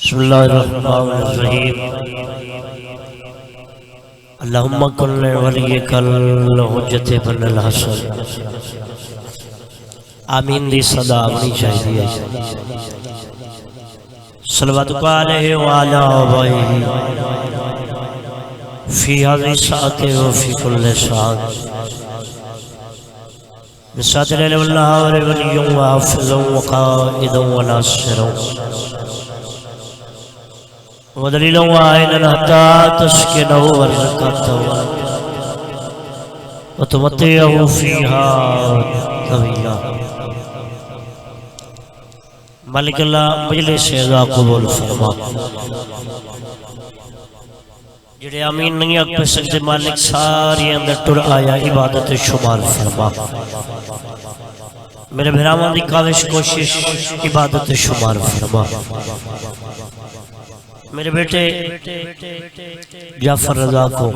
बिस्मिल्लाहिर्रहमानिर्रहीम। अल्लाहुम्मा कुल्ल वलियकल हुज्जत इब्नुल हसन। आमीन दी सदा आनी चाहिए। सल्लल्लाहु अलैहि व अला आलिहि फी हाज़िहि साअति व फी कुल्लि साअत। बिस्मिल्लाहि वल्लाहु वलिय्युन व हाफ़िज़ुन व क़ाइदुन व नासिरुन व दलीलुन व आइनुन हत्ता तस्किनु व रज़क़तहु व तुमत्तिअहु फ़ीहा तवीला। मालिक अल्लाह मजलिस अज़ा कबूल फरमा। जेड़े आमीन नहीं आख सकते मालिक सारे अंदर टुर आया इबादत शुमार फरमा। मेरे भरावां दी काविश कोशिश इबादत शुमार फरमा। मेरे बेटे जाफर रजा को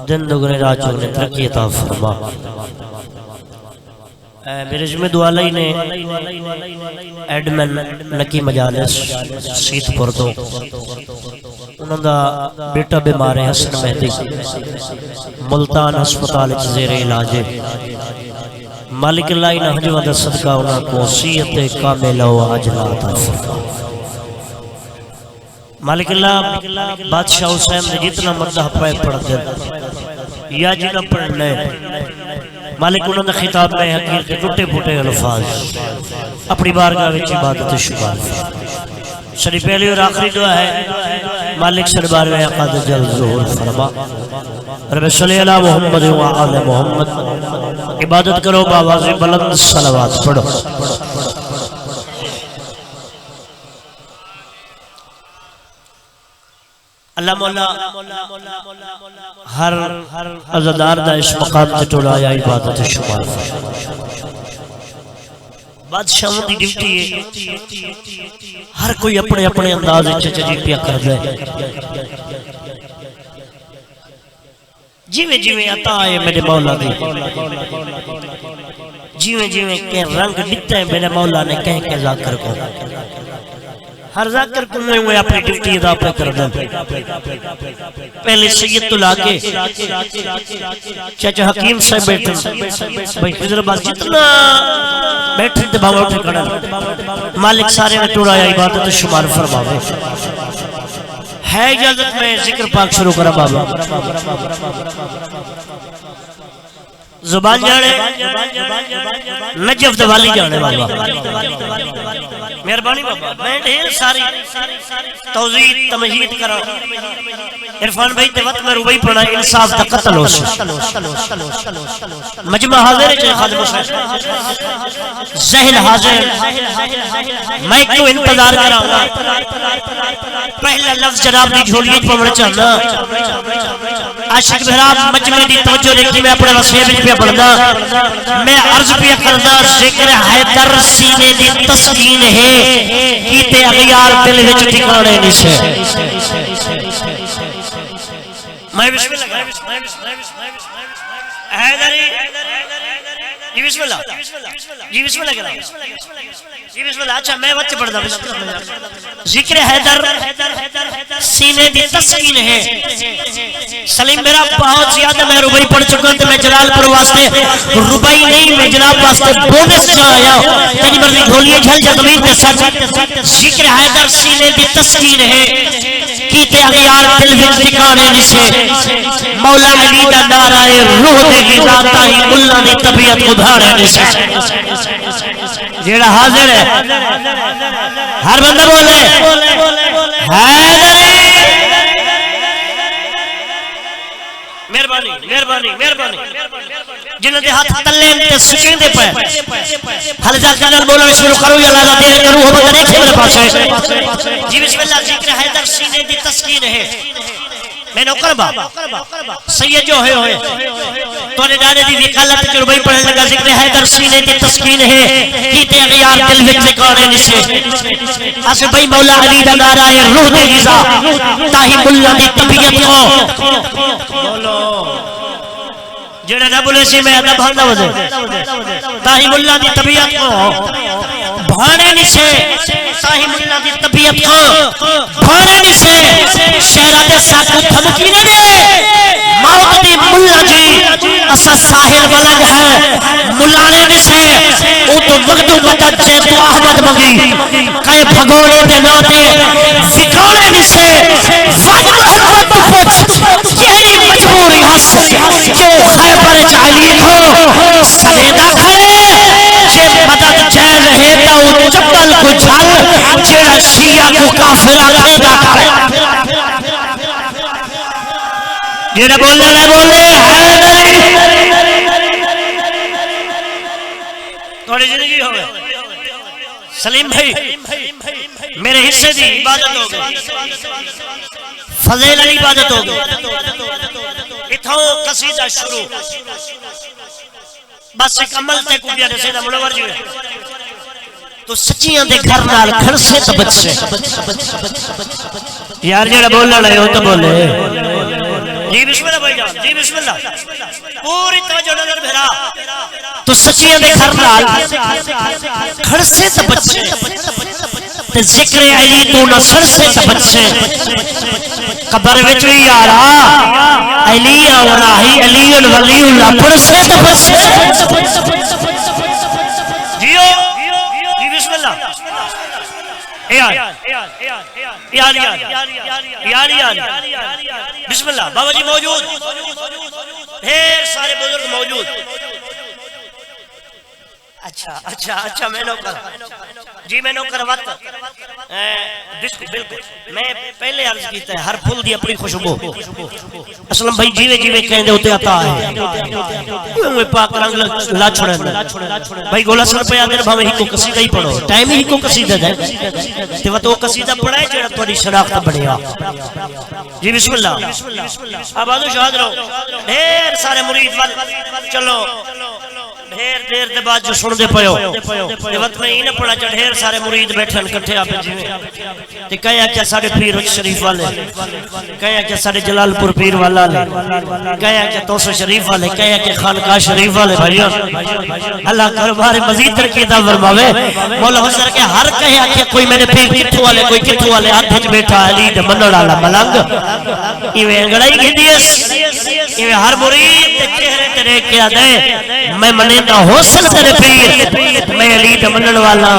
दिन दुगने रात चौगने तरक्की अता फरमा। मेरे जिम्मे दुआलाई ने एडमिन लकी मजालिस सीतपुर तो उन्होंने बेटा बीमार है हसन मेहदी मुल्तान हस्पताल ज़ेरे इलाज। मालिक अल्लाह इन हजवा दा सदका उन्हां को सीयत कामिल व अजला अता फरमा। मालिक अल्लाह बादशाह हुसैन ने जितना मर्दा पाए पढ़ते या जिन्हें पढ़ने मालिक उन्होंने खिताब में हकीर के टूटे फूटे अल्फाज अपनी बारगाह में इबादत शुमार। सरी पहली और आखिरी दुआ है मालिक सरबार में अक़द जल ज़ुहूर फरमा। रब्बि सल्लि अला मुहम्मद व आले मुहम्मद। इबादत करो बावाज़े बुलंद सलावत पढ़ो। अल्लाह मौला हर अज़ादार दा इस मकाम ते टुराया इबादत शुमार। बादशाह की ड्यूटी है हर कोई अपने अपने अंदाज पिया कर दे। जिवें जिवें अता है मेरे मौला दी जिवें जिवें के रंग दिता है मेरे मौला ने कह के जाकर को हर जाकर को मैं अपनी ड्यूटी अदा पे कर दे। पहले सैयद तो लाके चाचा हकीम साहब बैठे भाई फिजराबाद जितना बैठे ते बाबा उठ खड़ा मालिक सारे ने टुराया इबादत शुमार फरमावे। है इजाजत में जिक्र पाक शुरू करा बाबा। जुबान जाने नजफ दवाली जाने बाबा। मेहरबानी बाबा मैं ढेर सारी तौजीद तमहीद करा। इरफान भाई ते वक्त में रुबई पड़ा इंसाफ दा कत्ल हो मजमा हाजिर है खादिम ज़हन हाजिर मैं क्यों इंतजार करांगा। पहला लफ्ज जनाब दी झोली पवण चाहना आशिक मेहराब मजमे दी तवज्जो देखी मैं अपने वसीले विच पे पढ़दा। मैं अर्ज पे करदा जिक्र हैदर सीने दी तस्कीन है कीते अगियार दिल विच ठिकाने निसे। मैं बिस्मिल्लाह हैदरी जी बिस्मिल्लाह जी बिस्मिल्लाह करा जी बिस्मिल्लाह। अच्छा मैं वच्चे पढ़दा जिक्र हैदर सीने दी तस्कीन है। सलीम मेरा बहुत ज्यादा मैं रुबई पढ़ चुका तो मैं जलालपुर वास्ते रुबई नहीं मैं जनाब वास्ते बोनस जा आया। तेरी मर्जी ढोलिए झल जमीन पे सच जिक्र हैदर सीने दी तस्कीन है कीते अगियार दिल विच ठिकाने निसे। मौला अली दा नारा है रूह दी गिज़ाता ही मुल्ला दी तबीयत उधारे निसे। जेड़ा हाजिर है हर बंदा बोले हैदरी। मेहरबानी मेहरबानी मेहरबानी जिन्हां दे हाथ तल्ले ते सुकेंदे पे हल जा चैनल बोलना शुरू करो या लादा देर करूं हो बंदा देखे मेरे पास जी बिस्मिल्लाह। जिक्र हैदर सीने दी तस्कीन है। मैं नौकर बा सैयद जो है तोरे नाने दी वकालत के रुबई पढ़ने लगा। जिक्र हैदर सीने दी तस्कीन है कीते अगियार दिल विच ठिकाने निसे। अस भाई मौला अली दा नारा है रूह दी गिज़ा ताही मुल्ला दी तबीयत को बोलो। जेड़ा ना बोले सी मैं अदब भांदा वजे ताही मुल्ला दी तबीयत को भाने निसे। साही मुल्ला दी तबीयत को भाने नहीं से शहरा दे साकू धमकी न दे मौत दी मुल्ला जी असा साहिल वलग है मुलाने नहीं से ओ तो वक्त मदद से तो अहमद मगी कई भगोड़े दे नाते सिखौले नहीं से फजल अहमद पूछ यही मजबूरी हस जो खैबर चाली हो सवेदा खड़े जे मदद जय रहे ता ओ चप्पल को झल जेड़ा शिया को काफिर आखेगा जेड़ा बोलने थोड़ी जिंदगी हो सलीम भाई मेरे हिस्से दी इबादत हो गई फज़ील अली इबादत हो गई इथों कसीदा शुरू बस एक अमल ते कुबिया रसीदा मुनव्वर जी तो सच्चियां दे घर नाल खड़से तो बच्चे यार जेड़ा बोलना है वो तो बोले जी बिस्मिल्लाह भाईजान जी बिस्मिल्लाह पूरी तवज्जो नजर भेरा तो सच्चियां दे घर नाल खड़से तो बच्चे ते जिक्र अली तू न सरसे तो बच्चे कब्र विच भी यारा अली औला ही अली वलीउल्लाह पड़से तो बच्चे जियो जी बिस्मिल्लाह बिस्मिल्लाह बाबा जी मौजूद ढेर सारे बुजुर्ग मौजूद अच्छा अच्छा अच्छा मैं नौकर जी मैं नौकर वत बिल्कुल मैं पहले अर्ज कीता है हर फूल दी अपनी खुशबू असलम भाई जीवे जीवे कहंदे उते आता है मैं पाक रंग ला छोड़े भाई गोला सर पे आदर भावे ही को कसीदा ही पढ़ो टाइम ही को कसीदा दे ते वो तो कसीदा पढ़ाए जेड़ा तोरी शनाख्त बढ़िया जी बिस्मिल्लाह अब आदो शाद रहो ढेर सारे मुरीद चलो ढेर देर के बाद जो सुनते पयो वत में ही न पड़ा ढेर सारे मुरीद बैठन इकट्ठे आप जिवें ते कहे क्या साडे पीर शरीफ वाले कहे क्या साडे जलालपुर पीर वाला ले कहे क्या तौसा शरीफ वाले कहे क्या खानकाह शरीफ वाले भाइयों अल्लाह दरबार मजीद तरक्की दा फरमावे मौला हुजूर के हर कहे क्या कोई मेरे पीर किथों वाले कोई किथों वाले हाथ में बैठा अली दे मनण वाला मलंग इवे अंगड़ाई गिंदीस इवे हर मुरीद ते चेहरे ते देख के दे मैं मने ना होसन तेरे पीर मैं अली दा मनण वाला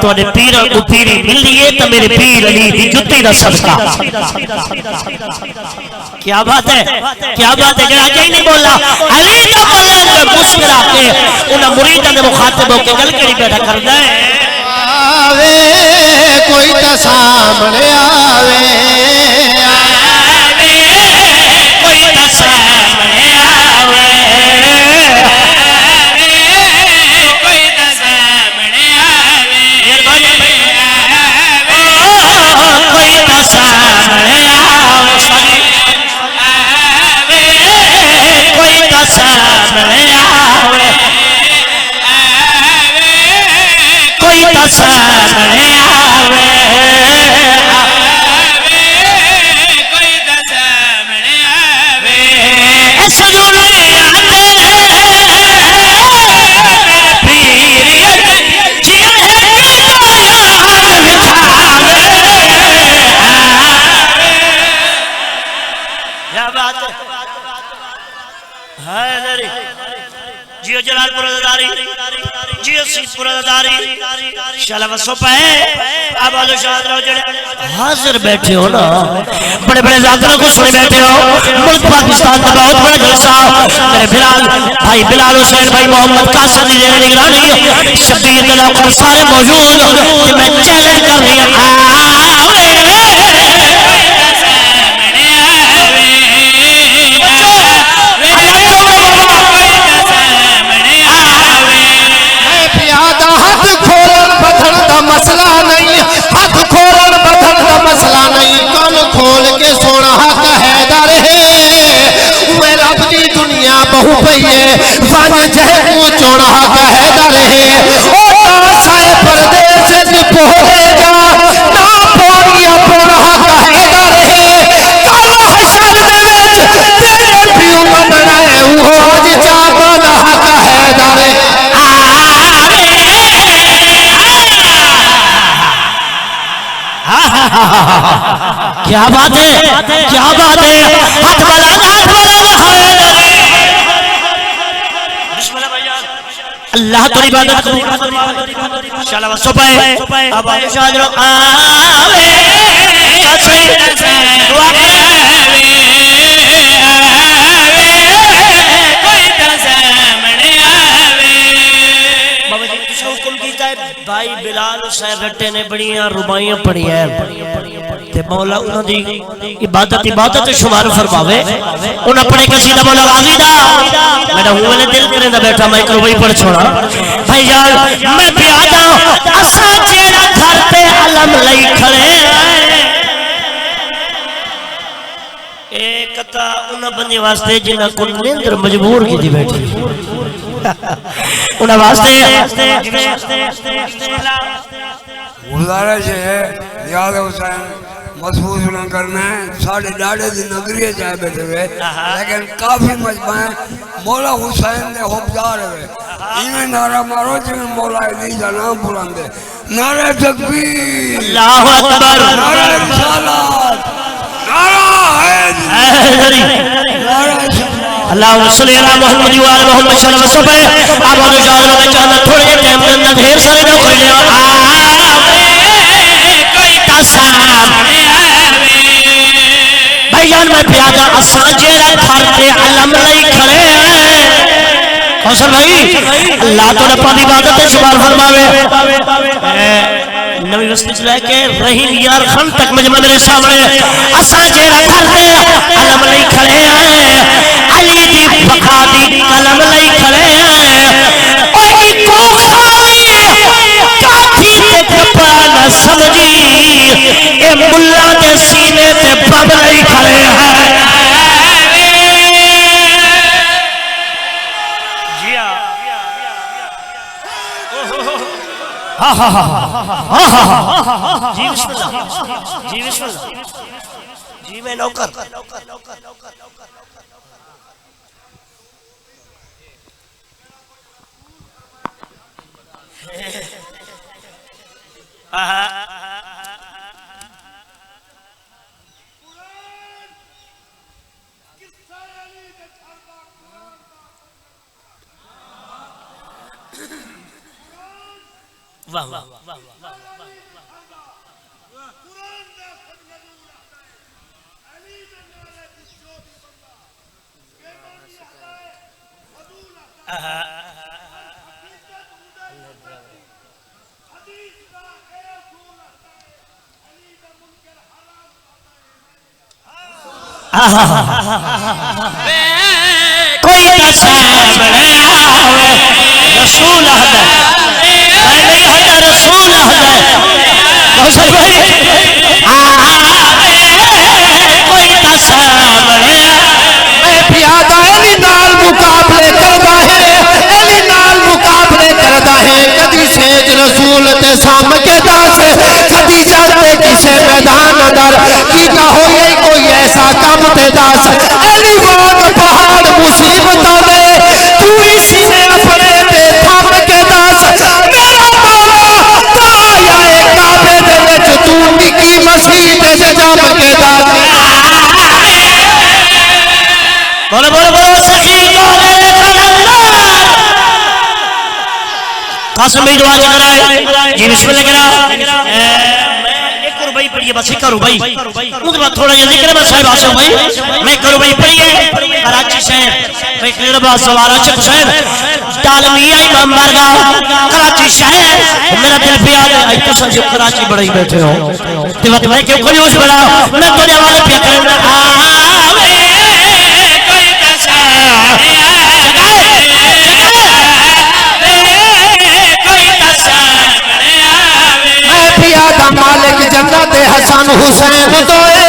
तोड़े पीर को पीरी मिली है तो मेरे पीर अली दी जुत्ती दा सदका क्या बात है जरा कहीं नहीं बोला अली दा मलंग मुस्कुरा के उन मुरीदां दे मुखातिब होके गल करी बैठा करदा है आवे कोई ता सामने आवे कोई ता सामने आवे जियो जलालपुर दारी जियो सीतपुर दारी शाला वसो पे अब आलो शाद रहो जड़े हाजिर बैठे हो ना बड़े बड़े जागरों को सुने बैठे हो मुल्क पाकिस्तान का बहुत बड़ा जलसा मेरे बिलाल हुसैन भाई मोहम्मद कासिम जी ने निगरानी शब्बीर के लोग सारे मौजूद कि मैं चैलेंज कर रही हूं मसला नहीं हाथ खोलन बदन का मसला नहीं कान खोल के सोना कहदा रहे मैं रब दी दुनिया बहु पई है वन जह को चोना कहदा रहे ओ सारे परदेस दी क्या बात है, क्या बात है। हाथ बढ़ाना, हाथ बढ़ाना। अल्लाह तो इबादत करूं शाला सुबह अब शाजरो आवे कैसे दुआ कोई सामने आवे। बाबा जी तुसा हुक्म कीता है भाई बिलाल हुसैन रट्टे ने बड़ियां रुबाइयां पढ़ियां ते मौला उन्हां दी इबादत शुमार फरमावे। उन्हां पढ़े कसीदा मौला गाजी दा मेरा हुए दिल करेंदा बैठा मैं एक रुबाई पढ़ छोड़ा। भाई यार मैं प्यादा असा जेड़ा घर पे अलम लई खड़े एक कथा उन्हां बंदे वास्ते जिन्हां को निंद्र मजबूर की दी बैठी उन्हां वास्ते गुजारिश है याद हुसैन महसूस न करना है साढ़े डाढ़े की नगरी चाहे बैठे हुए लेकिन काफी मजबा है मौला हुसैन ने होपदार है इन्हें नारा मारो जिन्हें मौला अली का नाम बुलंदे नारे तकबीर अल्लाहु अकबर नारे रिसालत नारा हैदरी नारा अल्लाहुम्मा सल्ली अला मुहम्मद व अला मुहम्मद सल्लल्लाहु अलैहि वसल्लम। आप और जानो के चाहना थोड़े जे टाइम के अंदर ढेर सारे लोग कर लिया कोई तसामने आवे भाईजान मैं प्यादा असा जेड़ा घर पे अलम लई खड़े कौशल भाई अल्लाह तो अपनी इबादत में शुमार फरमावे। नवी बस्ती से लेके रहीम यार खान तक मजमा मेरे सामने असा जेड़ा घर पे अलम लई खड़े हैं अली दी बका दी कलम लई खड़े हैं ओ इको खाई काठी ते कपड़ा न समझी ए मुल्ला दे सीने ते बम लई खड़े हैं। जी बिस्मिल्लाह जी बिस्मिल्लाह जी मैं नौकर वाह वाह वाह कोई सामने आवे रसूल हदा रसूल हदा कोई सामने प्यादा एली नाल मुकाबले करदा है एली नाल मुकाबले करदा है कदी सेज रसूल ते साम के दास कदी जाते किसे मैदान अंदर की का होए कोई ऐसा काम ते दास एली मौत पहाड़ मुसीबतां दे तू इसी ने अपने ते थाम के दास मेरा मौला ताया ए काबे दे विच तू निकी मसीह ते जाम के दास बोलो बोलो बोलो सखी कासिम भाई दुआ कराए जी बिस्मिल्लाह करा एक रुपई पढ़िए बस एक रुपई मुझे बात थोड़ा जल्दी करे बस साहब आशा भाई मैं एक रुपई पढ़िए कराची शहर मैं मेरे पास सवाल है हुसैन तालमिया इमाम बारगाह कराची शहर मेरा दिल पे आ गया तो सब जो कराची बड़े ही बैठे हो ते बात मैं क्यों खजूस बड़ा मैं तेरे वाले पे करना आवे कोई तसा मालिक जन्नत हसन हुसैन दोए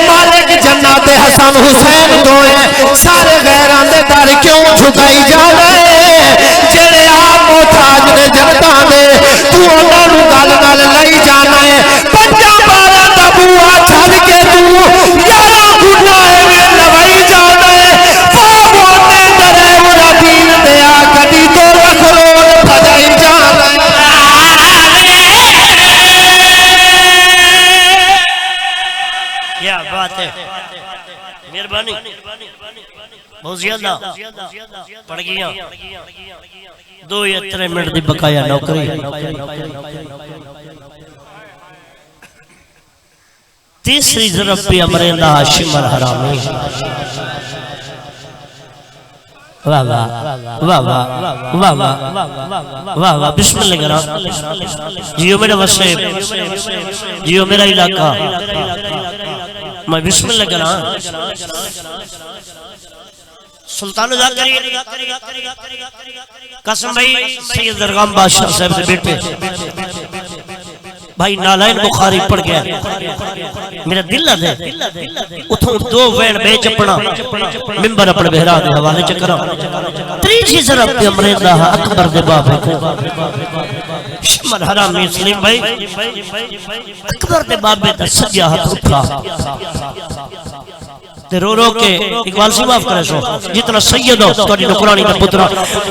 मालिक जन्नत हसन हुसैन दोए सारे गैरां दे दर क्यों झुकाई जावे जेड़े आप मोहताज ने जनता दे तू उन्हां नूं गल गल लई जाना है पंजा बारां दा बूआ छड़ के तू यारा गुनाह में लवाई जाना है बाबो ने दरे उरा दीन दिया कदी तो रख रोड भजाई जाना है बात है, मेहरबानी बहुत ज्यादा पड़ गया। 2 या 3 मिनट की बकाया नौकरी। तीसरी तरफ भी अमरेंदा शिमर हरामी। वाह वाह वाह वाह वाह वाह वाह वाह बिस्मिल्लाह करा। जियो मेरा वसे, जियो मेरा इलाका, मैं बिस्मिल्लाह करा। सुल्तान कसम भाई सैयद दरगाम बादशाह साहब से बेटे भाई नालायन बुखारी पड़ गया, मेरा दिल है उठों 2 वैन बेच अपना मिंबर अपने बहरा के हवाले च करा। तीसरी तरफ पे अमरेंदा अकबर दे बाबे को शिमर हरामी सलीम भाई अकबर दे बाबे दा सज्जा हाथ उठा ते रो रो के इकबाल सी माफ करे सो जितना सैयद हो तोड़ी नुकरानी दा पुत्रा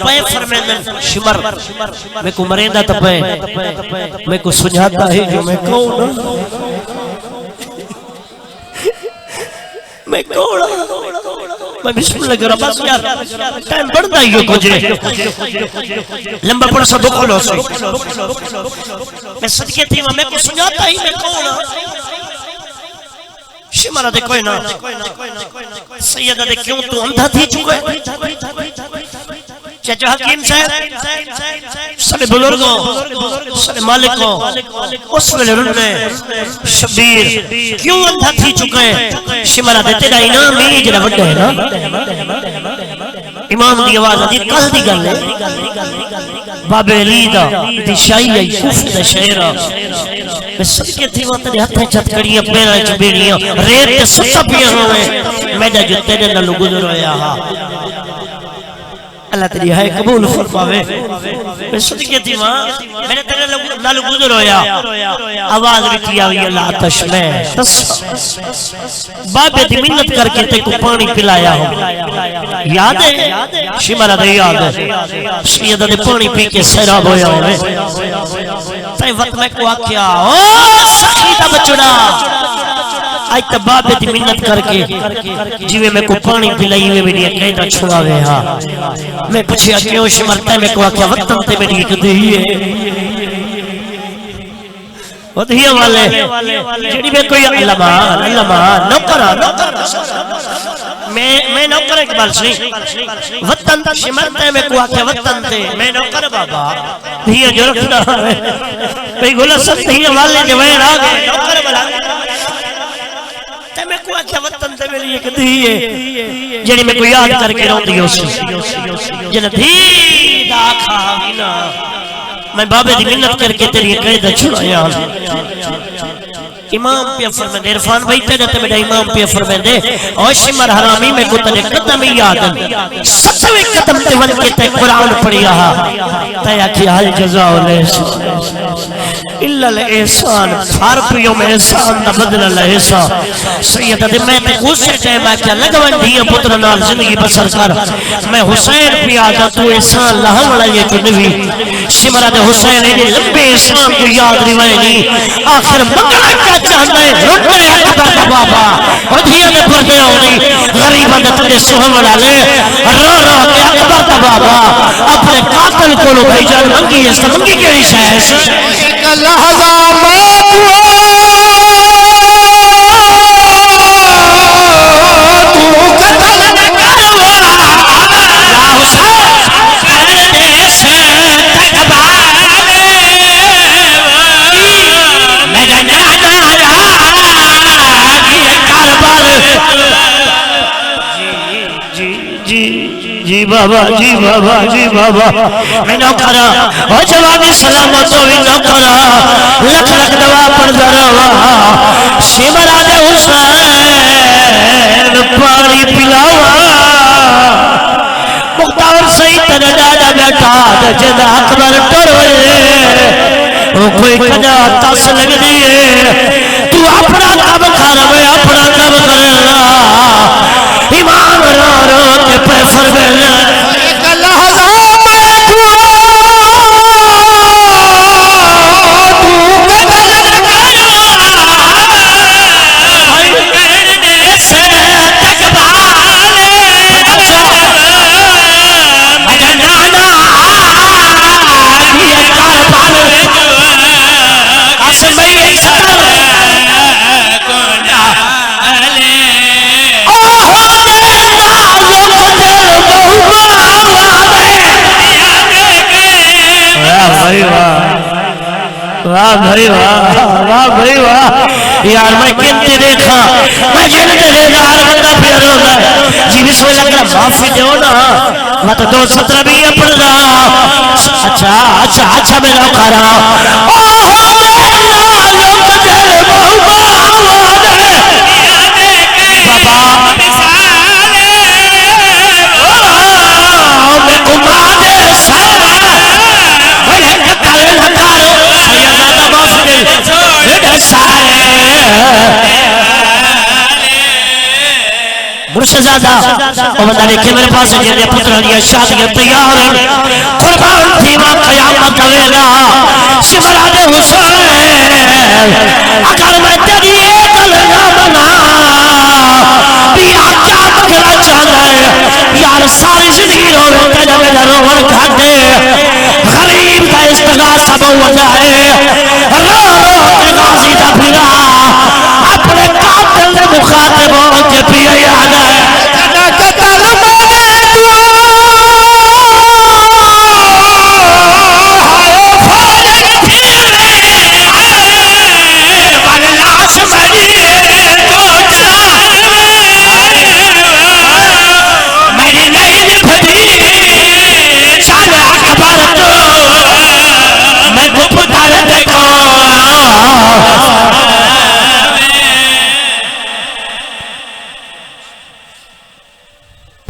पे फरमांदन शिमर मैं को मरेंदा त पे मैं को सुझाता है जो मैं कौन मैं कौन मैं बिस्मिल्लाह कर बस यार टाइम बढ़ता ही हो गुजरे लंबा पड़ सा दुख लो से मैं सदके थी मैं को सुझाता ही मैं कौन शिमरा दे कोई ना सैयदा दे क्यों तू अंधा थी चुका है। चाचा हकीम साहब सारे बुजुर्गों सारे मालिकों उस वेले उन्होंने शबीर क्यों अंधा थी चुका है। शिमरा दे तेरा इनाम ही जरा बड़ा है ना। इमाम दी आवाज आती कल दी गल है बाबे अली दा दिशाई आई कुफर दा शहर मैं सदके थी वो तेरे हाथ चतकड़ियां पैरां च बेड़ियां रेत ते सुता पिया होवे मैदा जो तेरे नाल गुजर होया हा अल्लाह तेरी है कबूल फरमावे। मैं सदके थी मां मैंने तेरे नाल गुजर होया आवाज रिठी आई अल्लाह आतश में दस बाबे दी मिन्नत करके ते को पानी पिलाया हो याद है शिमरा दे याद है सैयदा दे पानी पी के सैराब होया होवे तई वक्त मैं को आख्या ओ सखी दा बचड़ा आज तक बाबे दी मिन्नत करके जिवे मैं को पानी पिलाई हुए मेरी कहदा छुड़ावे हां मैं पूछया क्यों शिमरता मैं को आख्या वतन ते मेरी एक दी है वधिया वाले जेडी में कोई अल्लामा अल्लामा नौकर मैं नौकर इकबाल सिंह वतन शिमरता मैं को आख्या वतन ते मैं नौकर बाबा धिया जो रखदा भाई गोला सब धिया वाले जे वैन आ गए नौकर बला मैं को आख्या वतन ते मेरी एक धी है जेडी मैं को याद करके रोंदी हो जन धी दा खावी ना मैं बाबे दी मिन्नत करके तेरी कहदा छुड़ाया। इमाम पे फरमाते इरफान भाई तेरे ते मेरा इमाम पे फरमाते ओ शिमर हरामी मैं को तेरे कदम ही याद 7वें कदम ते वन के ते कुरान पढ़िया तया कि हल जज़ाउ इल्ला एहसान हर पियो में एहसान दा बदला लहसा सैयदा दे मैं ते उस टाइम आ के लगवन दिया पुत्र नाल जिंदगी बसर कर मैं हुसैन पे आजा तू एहसान लहम वाला ये चुनवी शिमरा दे हुसैन ने लंबे एहसान को याद रिवायनी आखिर मंगला क्या चाहता है रोटे अकबर दा बाबा वधिया ने पर्दे होनी गरीब दे तेरे सुहम वाले रो रो के अकबर दा बाबा अपने कातिल को भाई जान मंगी है मंगी केड़ी शय है लहज़ा जी बाबा जी बाबा जी बाबा मैं नौकरा ओ जवानी सलामत होवी नौकरा लख लख दवा पड़ जरावा शिमरा दे हुसैन पानी पिलावा मुख्तार सही तेरे दादा बेटा जदा अकबर टरोए ओ कोई कदा तस लगदी है तू अपना काम कर मैं अपना काम करेगा ईमान रो रो के पे फरमाना एक लहज़ा वाह भाई वाह भाई वाह यार मैं कितने देखा मैं जिनते देखा हर बंदा प्यार होता है जी बिस्मिल्लाह का माफी दो ना मैं तो 217 भी पढ़ रहा अच्छा अच्छा अच्छा मेरा करा मुर्शदादा और बंदा देखे मेरे पास जेने पुत्र लिया शादी तैयार कुर्बान थी मां कयामत वेला शिवराज हुसैन अगर मैं तेरी एक ना बना पिया क्या बगला चाहता है यार सारी जिंदगी रो रो के जब रोवन घाटे गरीब का इस्तिगासा हो जाए